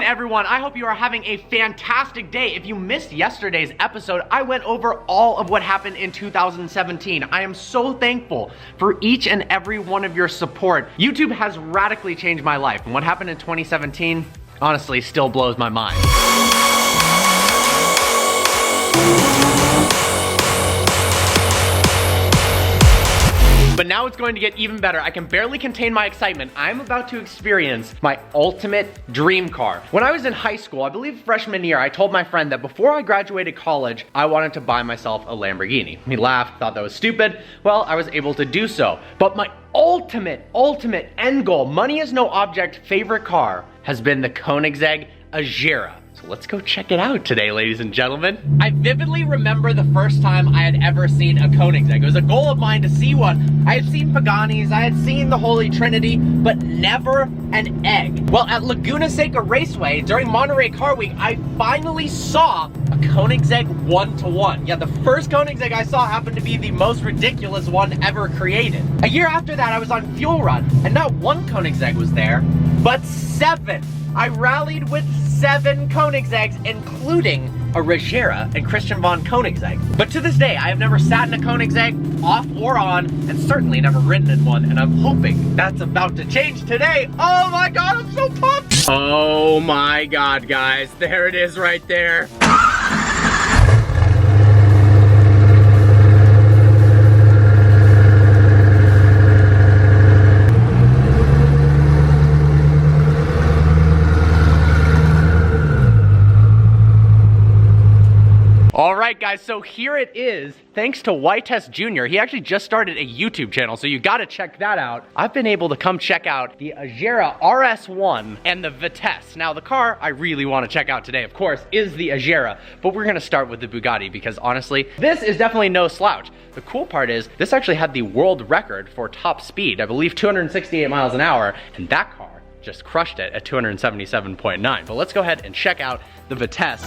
everyone? I hope you are having a fantastic day. If you missed yesterday's episode, I went over all of what happened in 2017. I am so thankful for each and every one of your support. YouTube has radically changed my life, and what happened in 2017, honestly, still blows my mind. But now it's going to get even better. I can barely contain my excitement. I'm about to experience my ultimate dream car. When I was in high school, I believe freshman year, I told my friend that before I graduated college, I wanted to buy myself a Lamborghini. He laughed, thought that was stupid. Well, I was able to do so. But my ultimate end goal, money is no object, favorite car, has been the Koenigsegg Agera. So let's go check it out today, ladies and gentlemen. I vividly remember the first time I had ever seen a Koenigsegg. It was a goal of mine to see one. I had seen Paganis, I had seen the Holy Trinity, but never an egg. Well, at Laguna Seca Raceway during Monterey Car Week, I finally saw a Koenigsegg 1-to-1. Yeah, the first Koenigsegg I saw happened to be the most ridiculous one ever created. A year after that, I was on Fuel Run, and not one Koenigsegg was there, but 7. I rallied with 7 Koenigsegg's, including a Agera and Christian von Koenigsegg. But to this day, I have never sat in a Koenigsegg, off or on, and certainly never ridden in one, and I'm hoping that's about to change today. Oh my God, I'm so pumped! Oh my God, guys, there it is right there. All right, guys, so here it is. Thanks to Whitesse Jr. He actually just started a YouTube channel, so you gotta check that out. I've been able to come check out the Agera RS1 and the Whitesse. Now, the car I really wanna check out today, of course, is the Agera, but we're gonna start with the Bugatti because honestly, this is definitely no slouch. The cool part is, this actually had the world record for top speed, I believe 268 miles an hour, and that car just crushed it at 277.9. But let's go ahead and check out the Whitesse.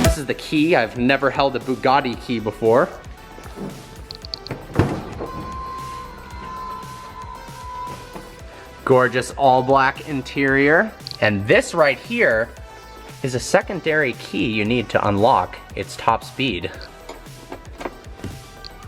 This is the key. I've never held a Bugatti key before. Gorgeous all black interior. And this right here is a secondary key you need to unlock its top speed.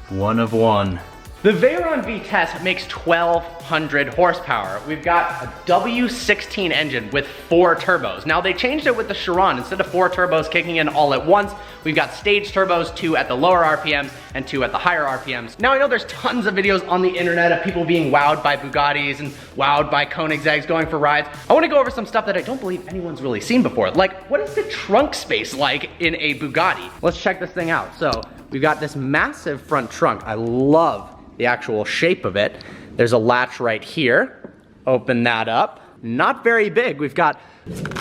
1 of 1. The Veyron Whitesse makes 1,200 horsepower. We've got a W16 engine with 4 turbos. Now they changed it with the Chiron. Instead of 4 turbos kicking in all at once, we've got stage turbos, 2 at the lower RPMs and 2 at the higher RPMs. Now I know there's tons of videos on the internet of people being wowed by Bugattis and wowed by Koenigsegg's going for rides. I wanna go over some stuff that I don't believe anyone's really seen before. Like, what is the trunk space like in a Bugatti? Let's check this thing out. So, we've got this massive front trunk. I love the actual shape of it. There's a latch right here. Open that up. Not very big. We've got,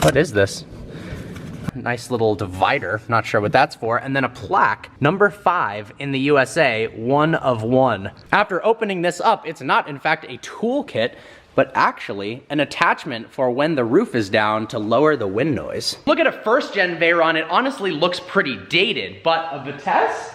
what is this? Nice little divider. Not sure what that's for. And then a plaque, number 5 in the USA, 1 of 1. After opening this up, it's not in fact a toolkit, but actually an attachment for when the roof is down to lower the wind noise. Look at a first gen Veyron, it honestly looks pretty dated, but a Whitesse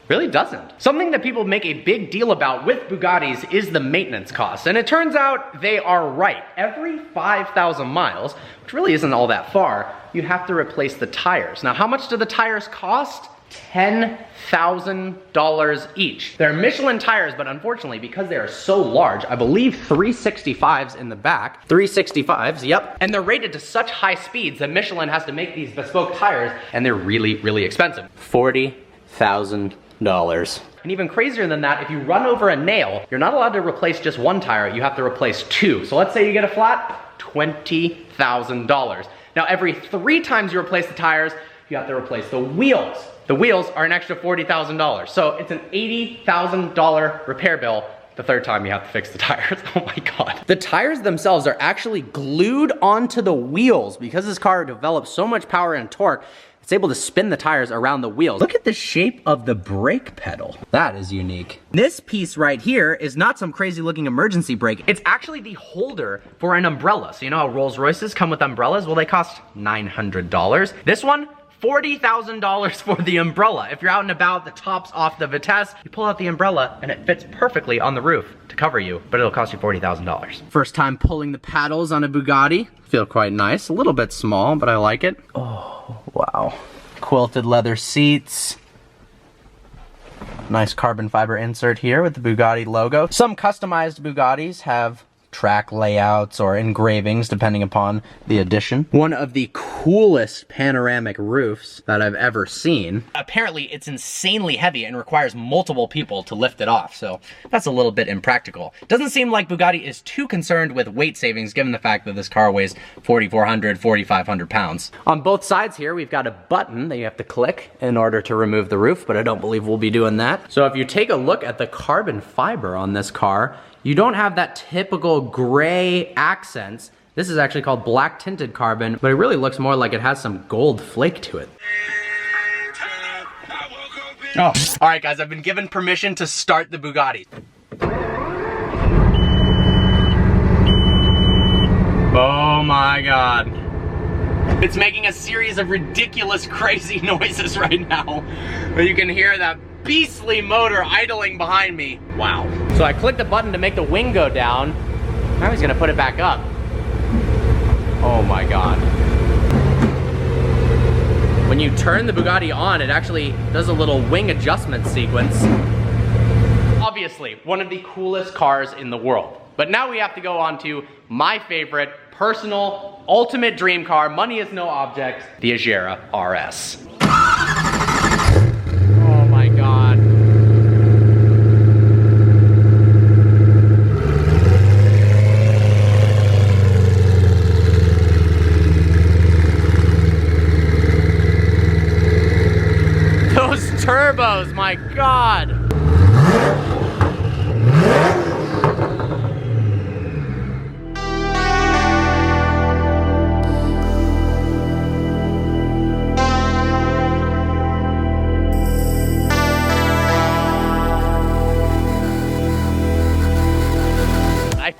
really doesn't. Something that people make a big deal about with Bugattis is the maintenance costs, and it turns out they are right. Every 5,000 miles, which really isn't all that far, you have to replace the tires. Now, how much do the tires cost? $10,000 each. They're Michelin tires, but unfortunately, because they are so large, I believe 365s in the back. 365s, yep. And they're rated to such high speeds that Michelin has to make these bespoke tires, and they're really, really expensive. $40,000. And even crazier than that, if you run over a nail, you're not allowed to replace just 1 tire, you have to replace 2. So let's say you get a flat, $20,000. Now every 3 times you replace the tires, you have to replace the wheels. The wheels are an extra $40,000. So it's an $80,000 repair bill the 3rd time you have to fix the tires. Oh my God. The tires themselves are actually glued onto the wheels because this car develops so much power and torque. it's able to spin the tires around the wheels. Look at the shape of the brake pedal. That is unique. This piece right here is not some crazy looking emergency brake. It's actually the holder for an umbrella. So you know how Rolls Royces come with umbrellas? Well, they cost $900. This one, $40,000 for the umbrella. If you're out and about, the top's off the Whitesse, you pull out the umbrella and it fits perfectly on the roof to cover you, but it'll cost you $40,000. First time pulling the paddles on a Bugatti. Feel quite nice, a little bit small, but I like it. Oh, wow. Quilted leather seats. Nice carbon fiber insert here with the Bugatti logo. Some customized Bugattis have track layouts or engravings depending upon the edition. One of the coolest panoramic roofs that I've ever seen. Apparently it's insanely heavy and requires multiple people to lift it off, so that's a little bit impractical. Doesn't seem like Bugatti is too concerned with weight savings given the fact that this car weighs 4,400, 4,500 pounds. On both sides here we've got a button that you have to click in order to remove the roof, but I don't believe we'll be doing that. So if you take a look at the carbon fiber on this car, you don't have that typical gray accents. This is actually called black tinted carbon, but it really looks more like it has some gold flake to it. Oh, all right guys, I've been given permission to start the Bugatti. Oh my God. It's making a series of ridiculous, crazy noises right now. But you can hear that beastly motor idling behind me. Wow. So I clicked the button to make the wing go down. Now he's gonna put it back up. Oh my God. When you turn the Bugatti on, it actually does a little wing adjustment sequence. Obviously, one of the coolest cars in the world. But now we have to go on to my favorite, personal, ultimate dream car, money is no object, the Agera RS. Oh my God. Those turbos, my God.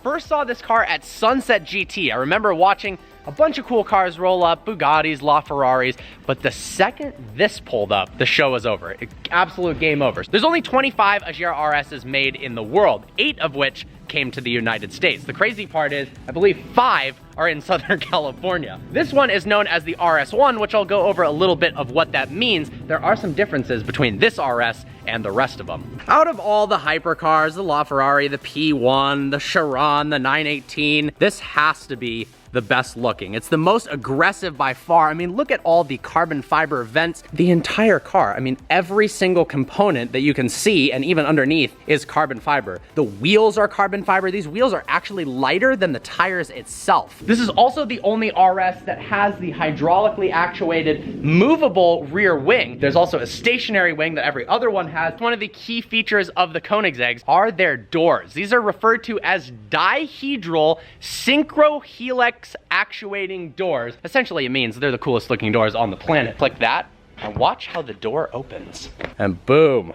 First saw this car at Sunset GT. I remember watching a bunch of cool cars roll up, Bugattis, LaFerraris, but the second this pulled up, the show was over. Absolute game over. There's only 25 Agera RSs made in the world, 8 of which came to the United States. The crazy part is, I believe 5 are in Southern California. This one is known as the RS1, which I'll go over a little bit of what that means. There are some differences between this RS and the rest of them. Out of all the hypercars, the LaFerrari, the P1, the Chiron, the 918, this has to be the best looking. It's the most aggressive by far. I mean, look at all the carbon fiber vents. The entire car, I mean, every single component that you can see and even underneath is carbon fiber. The wheels are carbon fiber. These wheels are actually lighter than the tires itself. This is also the only RS that has the hydraulically actuated movable rear wing. There's also a stationary wing that every other one has. One of the key features of the Koenigseggs are their doors. These are referred to as dihedral synchrohelix actuating doors. Essentially, it means they're the coolest looking doors on the planet. Click that and watch how the door opens. And boom.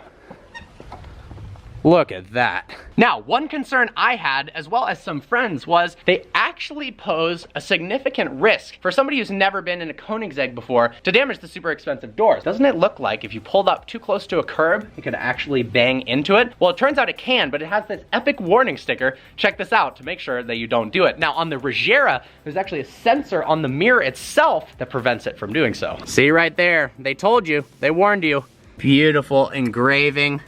Look at that. Now, one concern I had, as well as some friends, was they actually pose a significant risk for somebody who's never been in a Koenigsegg before to damage the super expensive doors. Doesn't it look like if you pulled up too close to a curb, it could actually bang into it? Well, it turns out it can, but it has this epic warning sticker. Check this out to make sure that you don't do it. Now, on the Agera, there's actually a sensor on the mirror itself that prevents it from doing so. See right there, they told you, they warned you. Beautiful engraving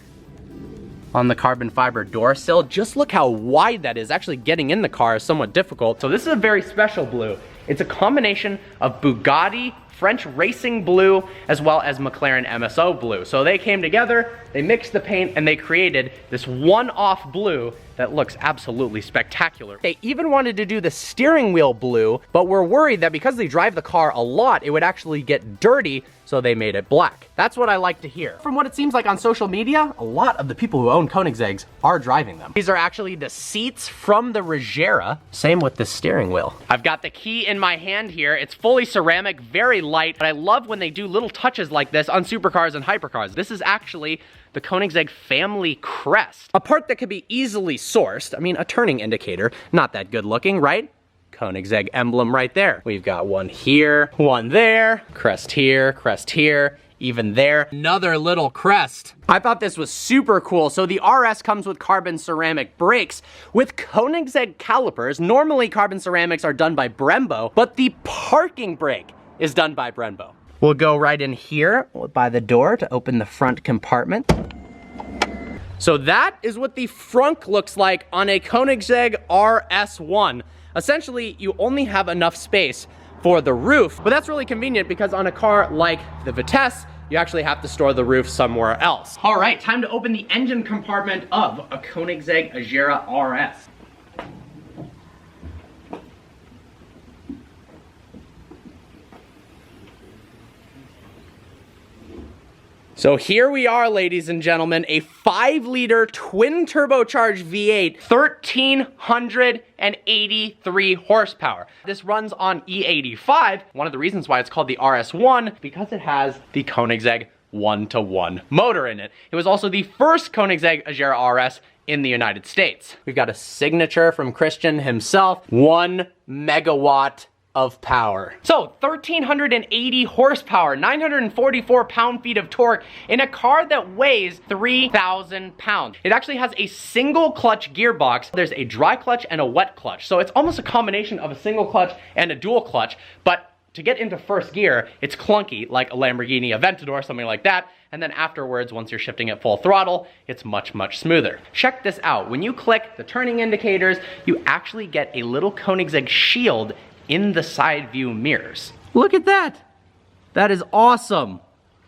on the carbon fiber door sill. Just look how wide that is. Actually getting in the car is somewhat difficult. So this is a very special blue. It's a combination of Bugatti, French racing blue, as well as McLaren MSO blue. So they came together, they mixed the paint, and they created this one-off blue that looks absolutely spectacular. They even wanted to do the steering wheel blue, but were worried that because they drive the car a lot, it would actually get dirty, so they made it black. That's what I like to hear. From what it seems like on social media, a lot of the people who own Koenigseggs are driving them. These are actually the seats from the Agera. Same with the steering wheel. I've got the key in my hand here. It's fully ceramic, very light, but I love when they do little touches like this on supercars and hypercars. This is actually the Koenigsegg family crest. A part that can be easily sourced. I mean, a turning indicator, not that good looking, right? Koenigsegg emblem right there. We've got one here, one there, crest here, even there, another little crest. I thought this was super cool. So the RS comes with carbon ceramic brakes with Koenigsegg calipers. Normally carbon ceramics are done by Brembo, but the parking brake is done by Brembo. We'll go right in here by the door to open the front compartment. So that is what the frunk looks like on a Koenigsegg RS1. Essentially, you only have enough space for the roof, but that's really convenient because on a car like the Whitesse, you actually have to store the roof somewhere else. All right, time to open the engine compartment of a Koenigsegg Agera RS. So here we are, ladies and gentlemen, a 5-liter twin turbocharged V8, 1,383 horsepower. This runs on E85. One of the reasons why it's called the RS1, because it has the Koenigsegg 1-to-1 motor in it. It was also the first Koenigsegg Agera RS in the United States. We've got a signature from Christian himself, 1 megawatt of power. So 1,380 horsepower, 944 pound-feet of torque in a car that weighs 3,000 pounds. It actually has a single clutch gearbox. There's a dry clutch and a wet clutch. So it's almost a combination of a single clutch and a dual clutch, but to get into first gear, it's clunky like a Lamborghini Aventador, something like that. And then afterwards, once you're shifting at full throttle, it's much, much smoother. Check this out. When you click the turning indicators, you actually get a little Koenigsegg shield in the side view mirrors. Look at that. That is awesome.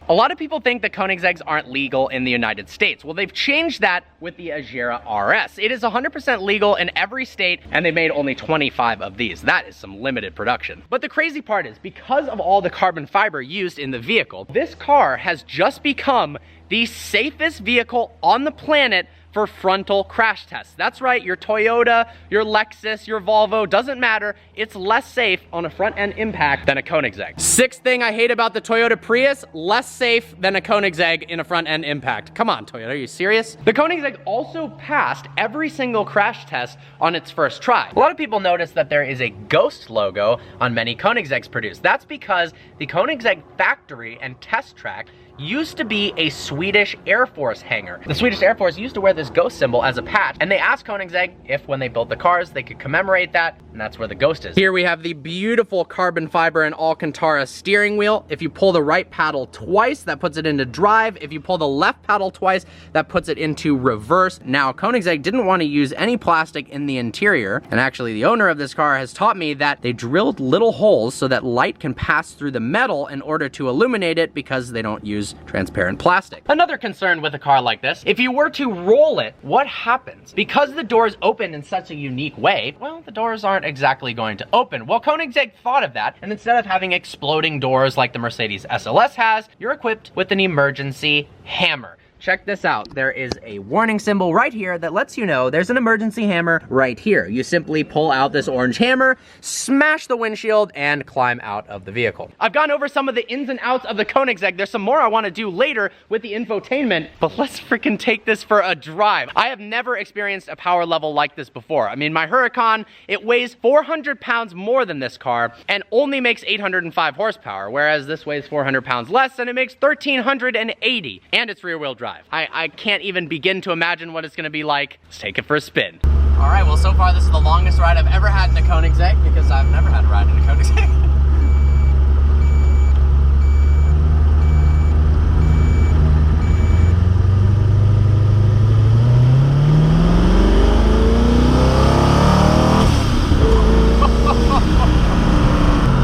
A lot of people think that Koenigsegg's aren't legal in the United States. Well, they've changed that with the Agera RS. It is 100% legal in every state, and they made only 25 of these. That is some limited production. But the crazy part is, because of all the carbon fiber used in the vehicle, this car has just become the safest vehicle on the planet for frontal crash tests. That's right, your Toyota, your Lexus, your Volvo, doesn't matter. It's less safe on a front end impact than a Koenigsegg. Sixth thing I hate about the Toyota Prius, less safe than a Koenigsegg in a front end impact. Come on, Toyota, are you serious? The Koenigsegg also passed every single crash test on its first try. A lot of people notice that there is a ghost logo on many Koenigsegg's produced. That's because the Koenigsegg factory and test track used to be a Swedish Air Force hangar. The Swedish Air Force used to wear this ghost symbol as a patch, and they asked Koenigsegg if when they built the cars, they could commemorate that, and that's where the ghost is. Here we have the beautiful carbon fiber and Alcantara steering wheel. If you pull the right paddle twice, that puts it into drive. If you pull the left paddle twice, that puts it into reverse. Now, Koenigsegg didn't want to use any plastic in the interior, and actually the owner of this car has taught me that they drilled little holes so that light can pass through the metal in order to illuminate it, because they don't use transparent plastic. Another concern with a car like this, if you were to roll it, what happens? Because the doors open in such a unique way, well, the doors aren't exactly going to open. Well, Koenigsegg thought of that, and instead of having exploding doors like the Mercedes SLS has, you're equipped with an emergency hammer. Check this out. There is a warning symbol right here that lets you know there's an emergency hammer right here. You simply pull out this orange hammer, smash the windshield, and climb out of the vehicle. I've gone over some of the ins and outs of the Koenigsegg. There's some more I want to do later with the infotainment, but let's freaking take this for a drive. I have never experienced a power level like this before. I mean, my Huracan, it weighs 400 pounds more than this car and only makes 805 horsepower, whereas this weighs 400 pounds less and it makes 1,380, and it's rear-wheel drive. I can't even begin to imagine what it's gonna be like. Let's take it for a spin. All right, well, so far this is the longest ride I've ever had in a Koenigsegg, because I've never had a ride in a Koenigsegg.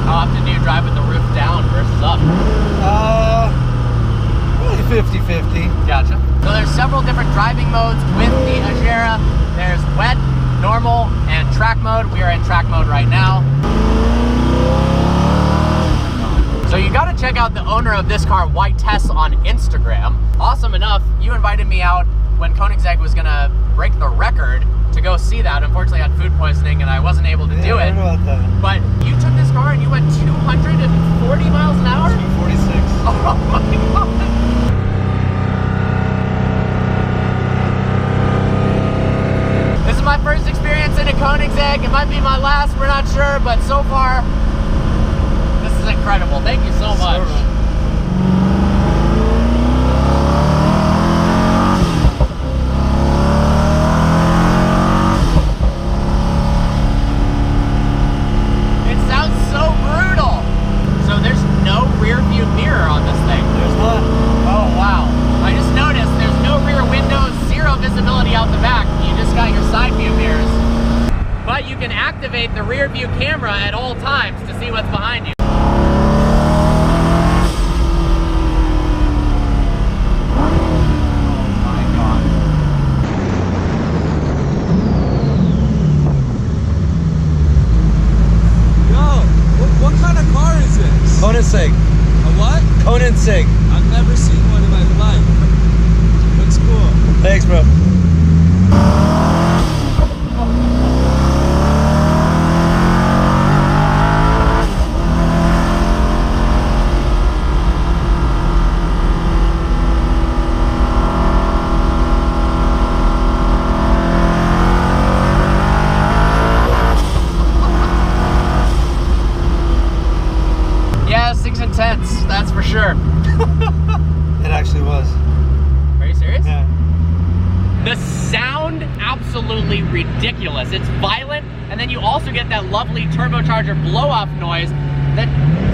How often do you drive with the roof down versus up? 50-50. Gotcha. So there's several different driving modes with the Agera. There's wet, normal, and track mode. We are in track mode right now. So you gotta check out the owner of this car, Whitesse, on Instagram. Awesome enough, you invited me out when Koenigsegg was gonna break the record to go see that. Unfortunately, I had food poisoning and I wasn't able to do it. I know that. But you took this car and you went 204 40 miles an hour? 246. Oh my god. This is my first experience in a Koenigsegg. It might be my last, we're not sure, but so far, this is incredible. Thank you so much. It sounds so brutal. So there's no rear view mirror on this thing. There's not. Oh wow. I just noticed there's no rear windows, zero visibility out the back. You just got your side view mirrors. But you can activate the rear view camera at all times to see what's behind you. Oh my god. Yo, what kind of car is this? Koenigsegg. A what? Koenigsegg. I've never seen one in my life. Looks cool. Thanks, bro. Yeah, 6 intense, that's for sure. It actually was. Are you serious? Yeah. The sound, absolutely ridiculous. It's violent, and then you also get that lovely turbocharger blow-off noise that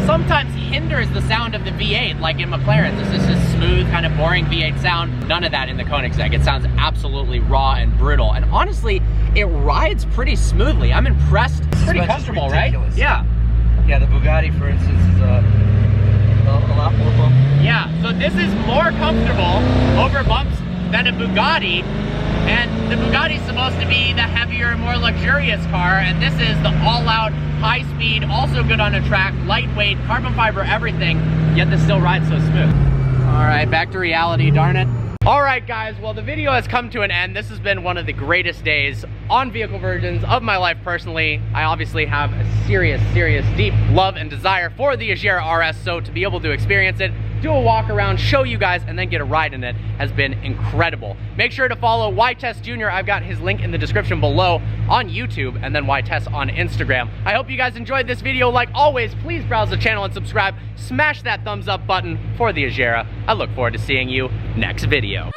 sometimes hinders the sound of the V8, like in McLaren. This is just smooth, kind of boring V8 sound. None of that in the Koenigsegg. It sounds absolutely raw and brutal. And honestly, it rides pretty smoothly. I'm impressed. It's pretty comfortable, right? Yeah. Yeah, the Bugatti, for instance, is a lot more bumpy. Yeah, so this is more comfortable over bumps than a Bugatti, and the Bugatti's supposed to be the heavier, more luxurious car, and this is the all-out, high-speed, also good on a track, lightweight, carbon fiber, everything, yet this still rides so smooth. All right, back to reality, darn it. All right, guys, well, the video has come to an end. This has been one of the greatest days on vehicle versions of my life personally. I obviously have a serious, deep love and desire for the Agera RS, so to be able to experience it, do a walk around, show you guys, and then get a ride in it has been incredible. Make sure to follow Whitesse Jr. I've got his link in the description below on YouTube, and then Whitesse on Instagram. I hope you guys enjoyed this video. Like always, please browse the channel and subscribe. Smash that thumbs up button for the Agera. I look forward to seeing you next video.